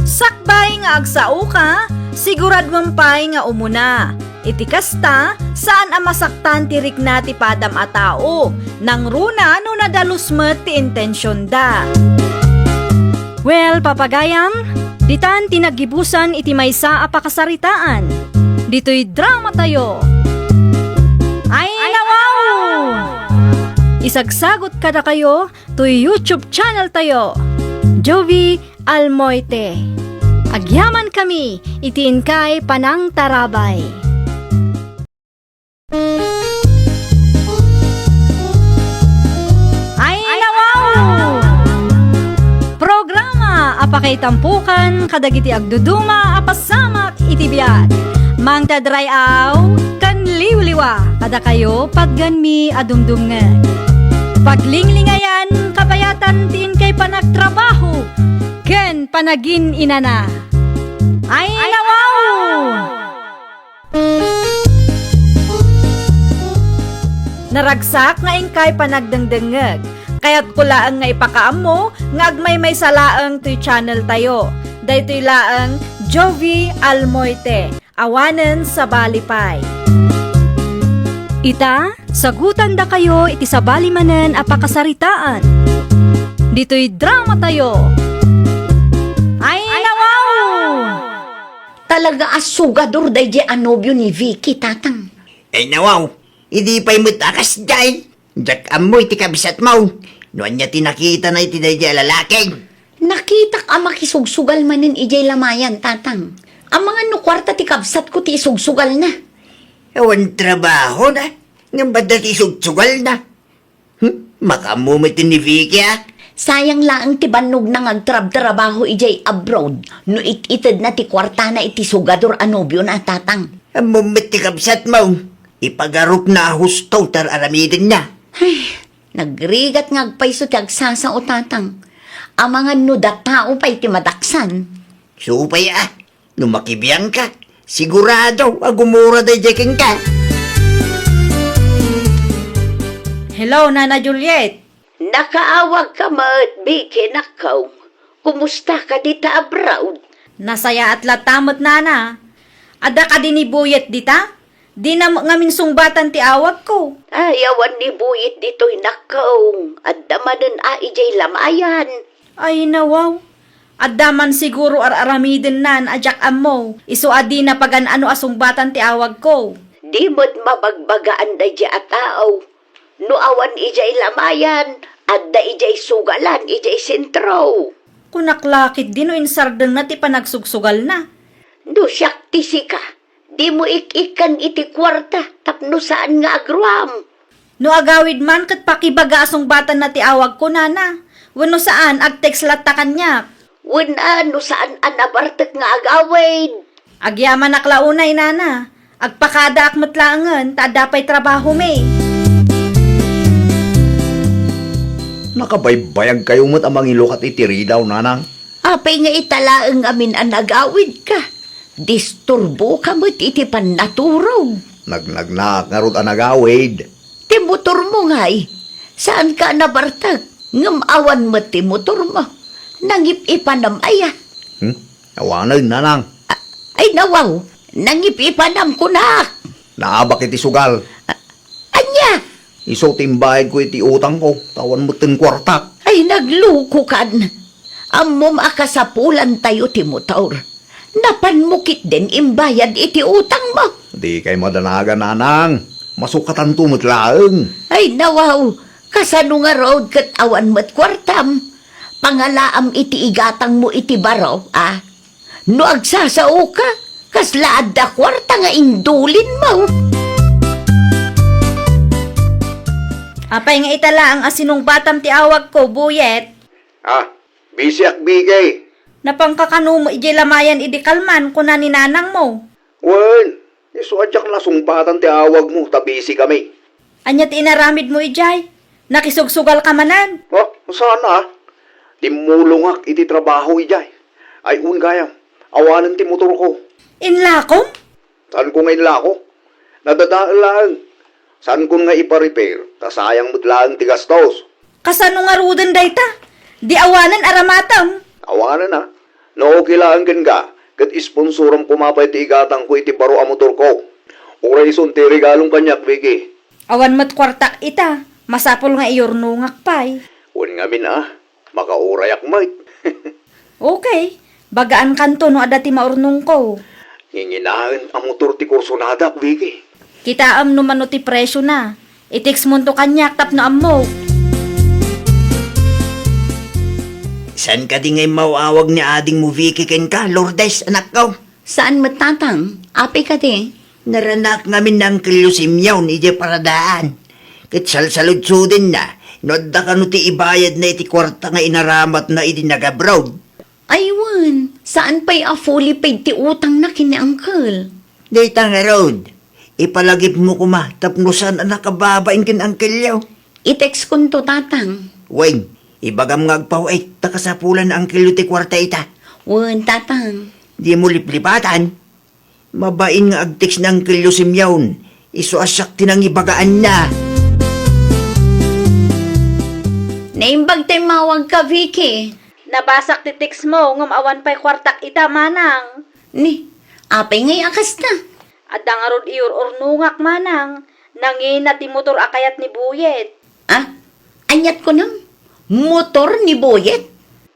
Sakbay nga agsao ka, siguraduan pa'y nga umuna. Iti kasta, saan ang masaktan tirik na ti padam a tao, nang runa no nadalusmet ti intensyon da. Well, papagayam, ditan tinagibusan iti maysa a pakasaritaan. Dito'y drama tayo. Ay, nawaw! Isagsagot kada kayo to YouTube channel tayo. Jovi Almoite. Agyaman kami, itiin kay Panang Tarabay. Ay, nawaw! Programa apakay tampukan kadagiti agduduma apasamak itibiyat. Mang tadray aw kan liwliwa kada kayo pagganmi adumdumngan. Paglinglingayan kapayatan tiin kay panagtrabaho ken panagin inana. Ay, nawaw! Naragsak nga ingkay panagdengdengeg. Kaya't kulaang nga ipakaam mo, nga agmay may salaang to'y channel tayo. Daytoy laang Jovi Almoite, awanen sa balipay. Ita, sagutan da kayo iti sa balimanen a pakasaritaan. Dito'y drama tayo. Ay, nawaw! Talaga asugador day di anobyo ni Vicky, tatang. Ay nawaw, hindi pa'y mutakas dyan. Jack amoy ti kabisat mo. Noon niya tinakita na iti di lalaking. Nakita ka makisugsugal manin ijay lamayan, tatang. Ang mga nukwarta ti kabsat ko ti isugsugal na. Ewan trabaho na. Nga ba dati sugsugal na? Makamumit ni Vicky Sayang lang ti banog na ngagtrab-trabaho ijay abroad. No ititid na ti kwarta na iti sugador anobyo na, tatang. Amumit ti kabsat mo. Ipagarup na husto tar aramidin na. Ay, nagrigat ngagpayso ti agsasa o tatang. Ang mga nudat tao pa'y ti madaksan. Supay numakibiyang ka. Sigurado, agumura day jeking ka. Hello, Nana Juliet. Nakaawag ka mat, Vicky, nakaw. Kumusta ka dita abroad? Nasaya at latamot, Nana. Ada ka din ibuyet dita? Di na ngamin sungbatan ti awag ko. Ayawan ni Buyit dito'y nakaw. At damanan ijay lamayan. Ay, nawaw. Addaman siguro aramidin nan ajak ammo. Iso adi na pagan ano asungbatan ti awag ko. Di mo't mabagbagaan da di atao. No awan ijay lamayan, at da ijay sugalan, ijay sentro. Kunaklakit din o insardeng na ti panagsugsugal na. No siyak ti sika, di mo ikikan iti kwarta, tapno saan nga agruam. No agawid man kat pakibaga asungbatan na ti awag ko, Nana. Wano saan agtext latta kanyak. Wala no saan anabartek nga agawid. Agyaman aklaunay, Nana. Agpakada akmatlangan, tadapay trabaho may. Nakabaybayag kayo mo't amang ilokat itiri daw, nanang. Apay nga italaang amin ang agawid ka. Disturbo ka mo't iti panaturog. Nagnagnak nga rod ang nagawid. Ti motor mo nga'y. Saan ka nabartag? Ngamawan mo ti motor mo. Nangip-ipanam aya. Awanag, nanang. Ay nawaw, nangip-ipanam ko na. Naabak iti sugal. Anya, Iso timbayad ko iti utang ko. Tawan mo tin kwarta. ay nagluko kan. Amom akasapulan tayo ti motor. Napanmukit din imbayad iti utang mo. Di kay madanaga, nanang. Masukatan tumot laeng. Ay nawaw, Kasano nga road kat awan mo't kwartam. Pangalaam iti igatang mo iti baraw, ah. No agsasao ka, kaslaad da kwarta nga indulin mo. Apay nga itala ang asinong batam ti awag ko, buyet. Busy ak bigay. Napangkakano mo iji lamayan idi kalman kuna ni nanang mo. Wen, isuadyak na sumpatan ti awag mo, tabisi kami. Anya ti inaramid mo ijay. Nakisugsugal ka manan. Sana? Timulong ak iti trabaho ijay. Ay gayam, awanan ti motor ko. Inlakom? Saan ko ngayon lako? Nadadaan lang. Saan ko nga ipa-repair? Kasayang mo't lang ti gastos. Kasano nga ruden dayta? Di awanan aramatam. Awanan na. No, kailangan gan ka. Kat isponsoram kumapay ti igatang ko iti baro a motor ko. Uray ison ti regalong kanyak, Vicky. Awan mat kwartak ita. Masapol nga iyornungak pay. Wan nga min makaurayak mait. Okay. Bagaan kanto no adati maurnong ko. Nginginahan ang motor ti kursonada, Vicky. Kitaam no mano ti presyo na. Itiks mo to kanyak tap no ammo. San ka di ngay mawawag ni ading mo, Vicky, ken ka, Lourdes, anak ko? Saan matatang? Api ka di? Naranak ngamin ng kilusimyaw ni Ije Paradaan. Kat salsaludsudin na, nodda ka no ti ibayad na iti kwarta nga inaramat na iti nag-abroad. Aywan, saan pa'y a fully paid ti utang na kini uncle? Dita nga road, ipalagip mo kuma, tapnusan ang nakababain kin angkelyaw. I-text ko to tatang. Weng, ibagam nga agpawait, takasapulan ang kilo ti kwarta ita. Wan tatang. Di mo liplipatan. Mabain nga agtiks ng kilo simyawn, isuasak tinang ibagaan na. Naimbag tayo mawag ka, Vicky. Nabasak ti tiks mo ngum awan pay kwartak ita manang. Ni, apay ngay akas na. Adang arod iyor ornungak manang. Nangin na ti motor akayat ni buyet. Ah, anyat ko nang. Motor ni Boyet.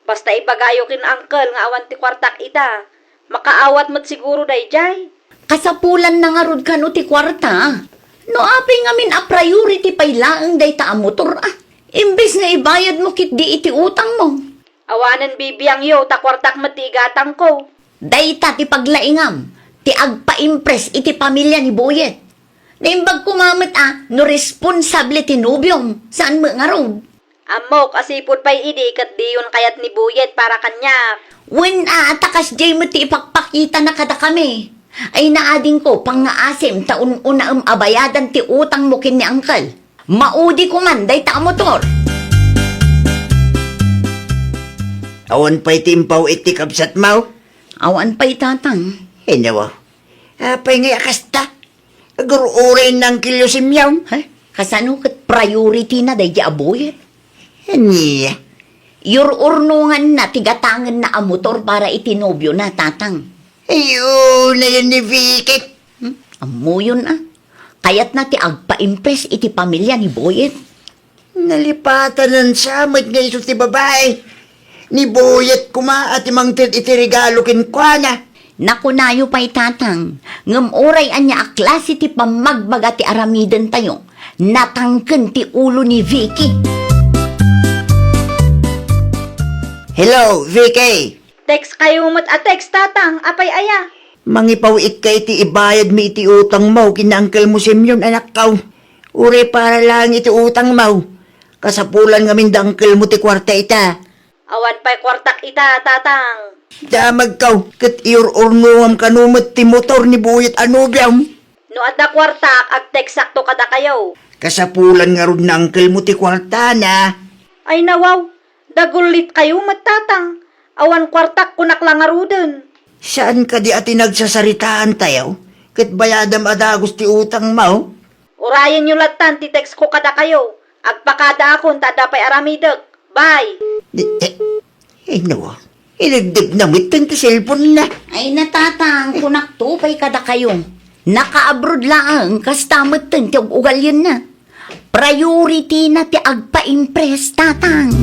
Basta ibagayo kin uncle nga awan ti kwartak ita. Makaawat mo't siguro dayjay. Kasapulan na nga rod ka no ti kwarta. No apay ngamin a priority pay laang day ta a motor ah. Imbes na ibayad mo kit di iti utang mo. Awanan bibiyang yo ta kwartak matigatang ko. Day ta ti paglaingam. Ti agpa-impress iti pamilya ni Boyet. Naimbag kumamit no responsable ti nubyong. Saan mo nga rod? Amok asipod pay idi kat diyon kayat ni buyet para kanya. When takas jay mo ti ipagpakita na kada kami. Ay naading ko pang ngaasim taon una abayadan ti utang mo kin ni uncle. Maudi ko man day ta motor. Awan pa'y timpaw iti kabsat mau. Awan pa'y tatang. Nawa, apay nga akasta. Agururin ng kilo simyaw. Ha? Kasano kat priority na day aboyet? Niya. Yururnungan na tigatangan na a motor para itinobyo na tatang. Ayun na yan ni Vicky. Amo yun Kayat na ti agpa-impress iti pamilya ni Boyet. Nalipatan ng samot nga iso ti babae. Ni Boyet kuma at imang iti regalo kin kwa na. Nakunayo pa'y tatang, ngam oray anya a klase ti pamagbaga ti aramiden tayo, natangken ti ulo ni Vicky. Hello, Vicky. Text kayo mo't a text tatang apay aya. Mangipawit kay ti ibayad mi iti utang mo kinangkel mo simyon anak kaw. Uri para lang iti utang mo. Kasapulan ngamin dangkel mo ti kwarta ita. Awan pay kwartak ita tatang. Damag kaw, kat iur-urnuam kanumot ti motor ni Buyet Anubiam. No adda kwartak ag text sakto kada kayo. Kasapulan nga rod na angkel mo ti kwarta na. Ay nawaw, dagulit kayo matatang. Awan kwartak kunak lang aruden. Saan ka di ati nagsasaritaan tayo? Kat bayadam adagos ti utang mo? Urayan nyo latan ti text ko kada kayo. Agpakada akon tada pay aramidek. Bye. No, inagdib na mitan ti cellphone na. Ay natatang, kunak to pa'y kada kayo. Naka-abroad lang, kastamot ten ti ugal yun na. Priority na ti agpa-impress, tatang.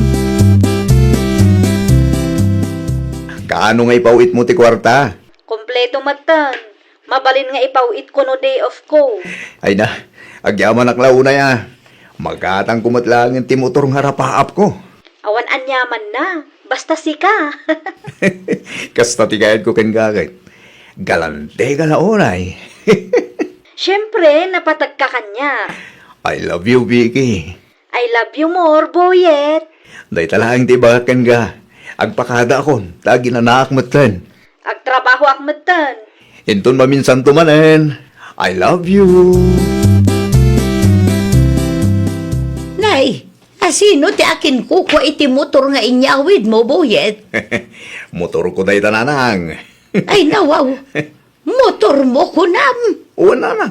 Kaano nga ipawit mo ti kwarta? Kompleto matan. Mabalin nga ipawit ko no day off ko. Ay na, agyaman ak launa ya. Magkatang kumatlangin ti motor nga rapaap ko. Awan anyaman na, basta sika. Kasta tigayad ko ken gagay. Galante ka na onay. Siyempre, napatag ka kanya. I love you, Vicky. I love you more, Boyet. Day talaang ti bakan ka. Agpakada akon, tagi na naakmatan. Agtrabaho akmatan. Inton maminsan tumanen. I love you. Nay, asino ti akin kukwa iti motor nga inyawid mo, Boyet? Motor ko day tananang. Ay, nawaw. Motor mo kunam. Wala na.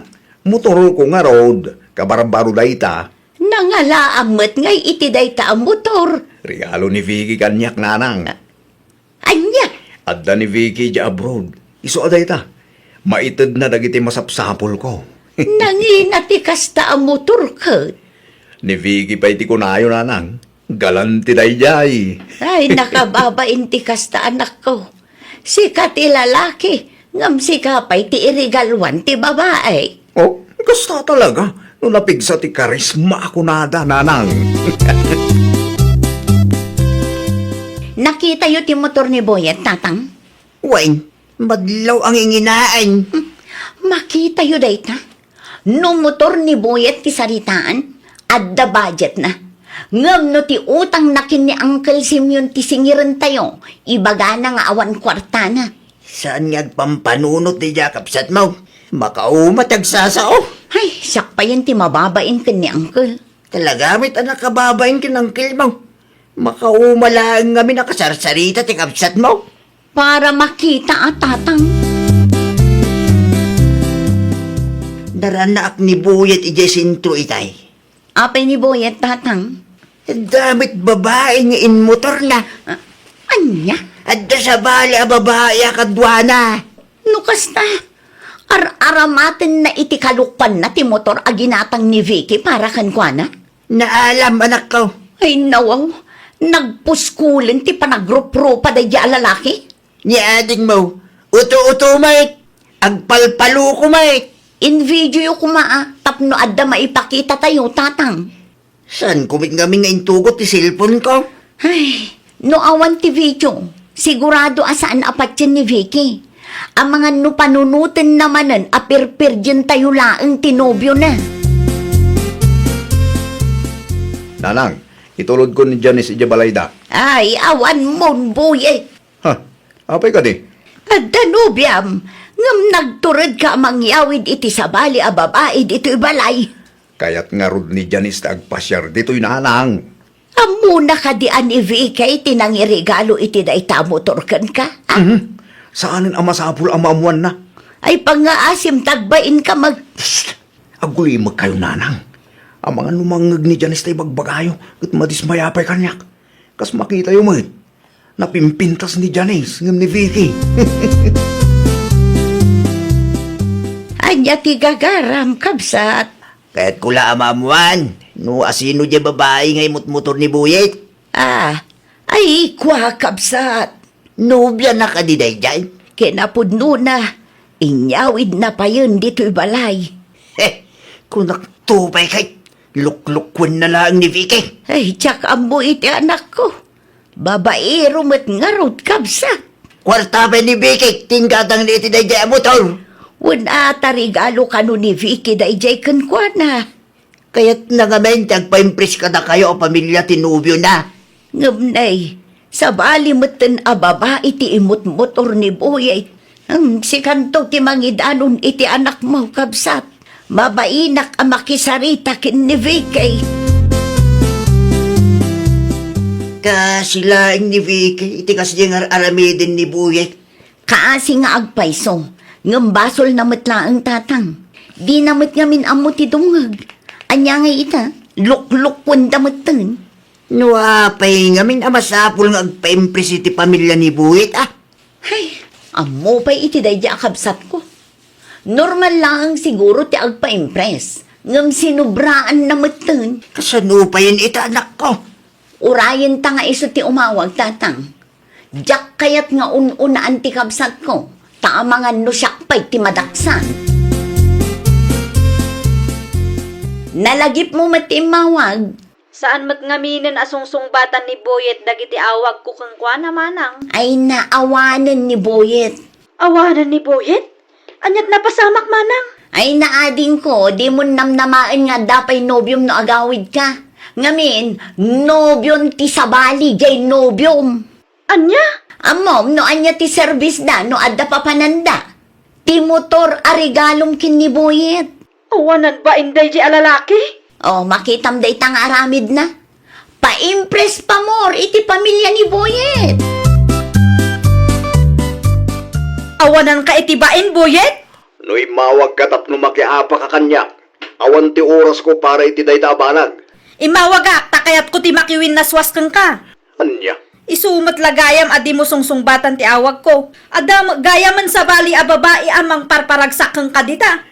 Motor ko nga road. Kabarbaro day ta. Nangalaamat ngay iti dayta ang motor. Regalo ni Vicky kanyak nanang. Anya, Adda ni Vicky di abroad. Iso aday ta. Maitid na dagiti masapsapol ko. nanginati kasta ang motor ka. Ni Vicky pa iti kunayo nanang. Galanti day jay. Ay, nakababain ti kasta anak ko. Sika ti lalaki, ngam sika pa'y ti irigalwan ti babae. Oh, gusto talaga. Nung napigsa ti karisma ako nada, nanang. Nakita yu ti motor ni Boyet, tatang? Weng, madlaw ang inginaan. Makita yu dayta. No motor ni Boyet ti saritaan, adda budget na. Ngam no ti utang nakin ni Uncle Simeon ti singiran tayo, ibaga na nga awan kwarta na. Saan nga pampanunot ni Jakapsat mo? Makaumatag-sasao. Ay, sak pa yan ti mababain ka ni Uncle. Talagamit anak kababain kinangkil mo. Makaumalaan kami nakasarsarita ti kapsat mo. Para makita at tatang. Daranak ni Buyet ijesinto itay. Apay ni Boyet, tatang. Damit babae nga motor na. Anya? Adda sa bali a babae a kadwana. Nukas na. Aramatin na iti kalukpan na ti motor aginatang ni Vicky para kankwana. Naalam anak ko. Ay nawaw, nagpuskulin ti panagrup-rupa da di lalaki. Ni ading mo. Uto-uto mait. Agpalpalo ko mait. In video ko maa, tapno adda maipakita tayo, tatang. San kumit kami nga intugot ti cellphone ko? Ay, no awan ti video, sigurado asaan apat yan ni Vicky. Ang mga no panunutin namanan, apirpir dyan tayo laang tinobyo na. Nanang, itulod ko ni Janice Ijabalayda. Ay, awan mon, buye. Ha? Apay ka di? At danubyam, ngam nagturad ka mangyawid iti sabali a babae dito'y balay. Kaya't nga rod ni Janice agpasyar dito'y nanang. Amuna ka di ani Vicky, tinangirigalo iti da itamotorkan ka. Saanin ang masapul ang maamuan na? Ay pangaasim tagbain ka mag... Agulimag kayo, nanang. Ang mga numangag ni Janice tayo bagbagayo at madismayapay kanyak. Kas makita yung mga napimpintas ni Janice ngam ni Vicky. Anya ti gagaram kabsat. Kaya't kula amamuan. No asino di babae nga imot-motor ni Buyet. Ah, ay kwa kabsat. Nobya na ka di dayjay. Kinapudno na. Inyawid na pa yun dito'y balay. Kung naktupay kay luklukwan na lang ni Vicky. Ay, tsak ambo iti anak ko. Babaero mat ngarot kabsat. Kwarta pa ni Vicky, tingkatang ni iti dayjay ang motor. Wala tarigalo kanu ni Vicky da ijay kankwana. Kaya't nangamen, tagpa-impress ka na kayo o pamilya tinubyo na. Ngamnay, sa bali matan ababa iti imot-motor ni Boyay. Si kanto ti mangidanon iti anak mo kabsat. Mabainak ang makisarita kin ni Vicky. Kasilaing ni Vicky, iti kasi yung aramidin ni Buyet. Kaasi nga agpaiso, ngambasol na matla ang tatang. Di namat ngamin amo ti dungag. Anya nga ita, luk-luk wanda matan. Nuapay ngamin amasapul nga agpa-impress iti pamilya ni Buyet Ay, amo pa iti dayja kabsat ko. Normal lang siguro ti agpa-impress. Ngam sinubraan na matan. Kasanupayin ita anak ko. Urayan ta nga iso ti umawag tatang. Diyak kayat nga ununaan ti kabsat ko. Tama nga no siyak pa'y ti madaksan. Nalagip mo matimawag. Saan mat ngaminin asungsungbatan ni Boyet dagiti awag ko kang kwa na manang? Ay naawanan ni Boyet. Awanan ni Boyet? Anyat napasamak manang? Ay naading ko, di mo namnamaan nga dapay nobyom no agawid ka. Ngamin, nobyon ti sabali, jay nobyom. Anya? Amom, no anya ti service na, no adda pa pananda. Ti motor arigalom kin ni Boyet. Awanan ba inday di alalaki? Oh, makitam day tang aramid na. Pa-impress pa more iti pamilya ni Boyet. Awanan ka itibain, Boyet? No'y mawag ka tapno makiapa ka kanyak. Awan ti oras ko para iti dayta abanag. Imawagak, takayat ko ti makiwin na swas kang ka. Anya? Isumot lagayam adi mo sungsungbatan ti awag ko. Adam gayaman sa bali a babae amang parparagsak kang kadita.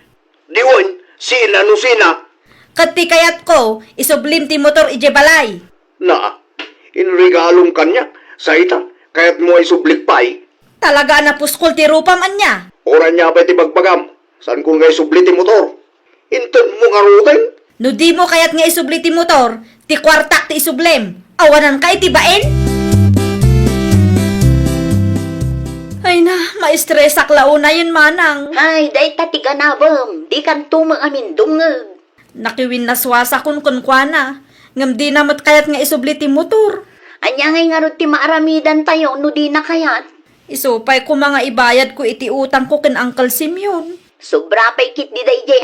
Diwan, sina no sina? Kat ti kayat ko, isublim ti motor ije balay. Na, inregalong kanya. Sa ita, kaya't mo ay sublik pa eh. Talaga na puskol ti rupam anya. Oran niya pa iti bagbagam. San kung ngay subli ti motor? Inton mo nga ruten? No di mo kayat nga isubli ti motor, ti kwartak ti isublem. Awanan ka itibain? Ay na, maistresak launa yun manang. Ay, day tatiganabam, di kan tumang amin dungag. Nakiwin na swasa kun kunkwana. Ngam di namot kayat nga isubli ti motor. Anya ngay nga ron ti maaramidan tayo, no di na kayat. Isupay ko mga ibayad ko iti utang ko ken Uncle Simeon. Sobra pa'y kit di dayjay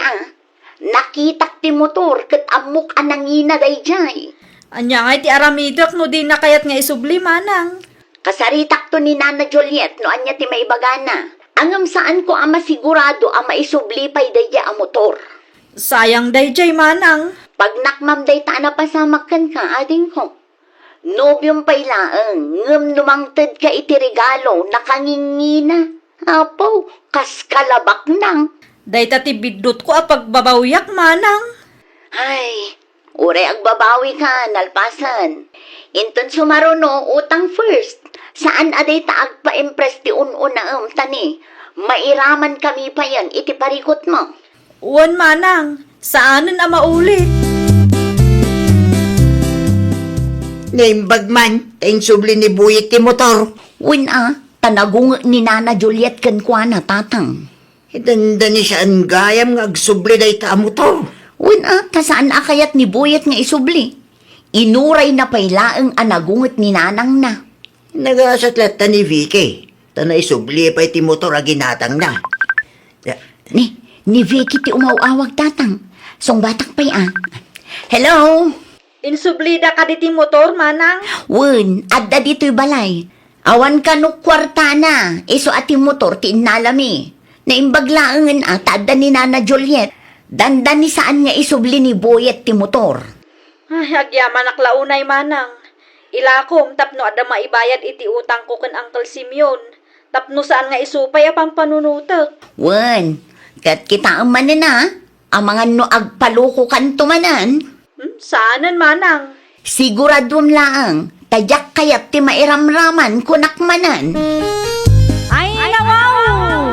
Nakitak ti motor, kat amok anangina dayjay. Anya nga iti aramidak no di na kayat nga isubli manang. Kasaritak to ni Nana Juliet, no anya ti maibagana. Angam saan ko ama sigurado ama isubli pa'y dayjay a motor. Sayang dayjay manang. Pag nakmam day ta na pasamakan ka, ading ko. Nobyong pa'y laeng, ngem numangted ka iti regalo, nakangingina. Apo, kas kalabak nang. Day tati bidot ko a pagbabawyak manang. Ay, ure agbabawi ka, nalpasan. Inton sumaruno, utang first. Saan aday taag pa-impress ti un-una tani? Mairaman kami pa yan, iti parikot mo. Uwan manang, saanan a maulit? Naimbag man, tayong subli ni Boyet ti motor. Win tanagung ni Nana Juliet kan kwa na tatang. Itanda ni saan gayam nga agsubli day ta motor. Win kasaan akayat ni Boyet nga isubli. Inuray na pailaeng anagungot ni Nanang na. Nagasatlat ta ni Vicky. Tana isubli pa iti motor a ginatang na. Ni Vicky ti umawawag tatang. Song batak pa'y Hello? Insublida ka diti motor manang. Wun, adda dito'y balay. Awan ka no kwarta na. Iso ati motor ti inalami. Naimbaglaangan tadda ni Nana Juliet. Dandan ni saan nga isubli ni Boyet ti motor. Ay, agyaman aklaunay manang. Ilakom tapno ada maibayad iti utang ko ken Uncle Simeon. Tapno saan nga isupay apang panunutek. Wun, kat kita ang manina. Ang mga no agpaluko kan tumanan. Saanan manang? Siguradum laang. Tadyak kayat ti mairamraman kunakmanan. Ay, nawaw!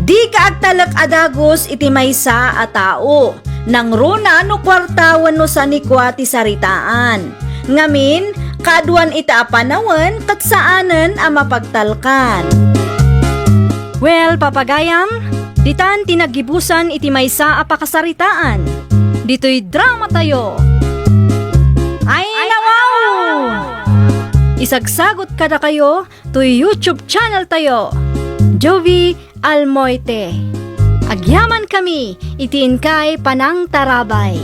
Di ka agtalak adagos iti maysa a tao. Nang runa no kwartawan no sanikwa ti saritaan. Ngamin, kaduan ita apanawan kat saanan a mapagtalkan. Well, papagayam, ditan tinagibusan iti maysa a pakasaritaan. Dito'y drama tayo. Ay, nawaw! Isagsagot ka na kayo to YouTube channel tayo. Jovi Almoite. Agyaman kami, itiin kay Panang Tarabay.